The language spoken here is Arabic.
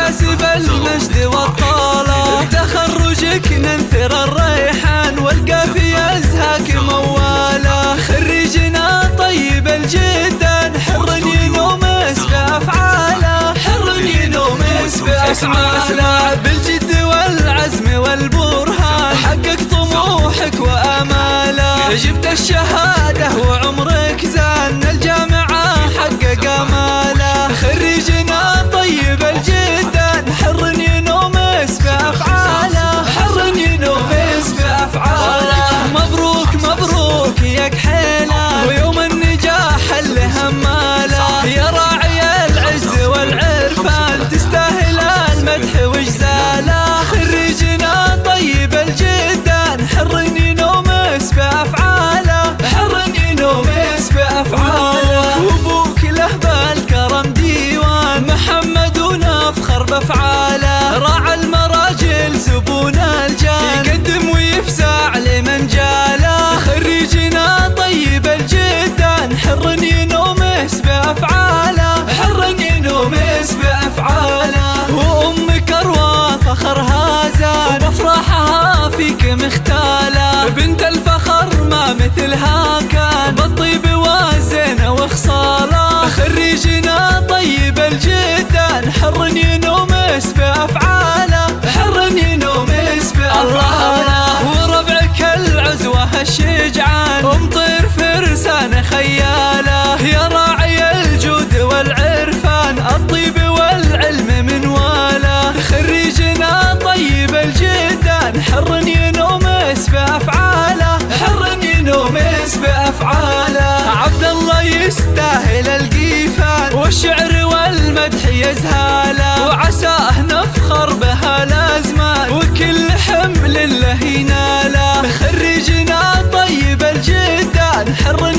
كاسب المجد والطالة، بتخرجك ننثر الريحان والقافية ازهاك موالة. خريجنا طيب الجدان حر ينومس بأفعاله، حر ينومس بأفعاله. اسمع بالجد والعزم والبرهان حقق طموحك وآماله. جبت الشهادة وعمرك زان الجامعة حقق آماله. خريجنا طيب الجدان حر ينومس بأفعاله، حر ينومس بأفعاله. مبروك مبروك يا كحيله ويوم النجاح اللي هماله. يا راعي العز والعرفان تستاهل المدح وجزاله. خريجنا طيب الجدان حر ينومس بأفعاله، حر ينومس بأفعاله. وابوك له بالكرم ديوان محمد ونفخر بأفعاله. راعى المراجل زبون الجان يقدم ويفزع لمن جاله. خريجنا طيب الجدان حر ينومس بأفعاله، حر ينومس بأفعاله. وأمك أروى فخرها زان وأفراحها فيك مختالة. بنت الفخر ما مثلها كان بالطيب والزين وخصاله. خريجنا طيب الجدان حر ينومس بأفعاله، حر ينومس بأفعاله. وربعك العزوة الشجعان ومطير فرسان خياله. يا راعي الجود والعرفان الطيب والعلم من واله. خريجنا طيب الجدان حر ينومس بأفعاله، حر ينومس بأفعاله. عبد الله يستاهل القيفان والشعر والمدح يزهاله. وعساه نفخر بها الأزمان وكل حمل له يناله. خريجنا طيب الجدان حر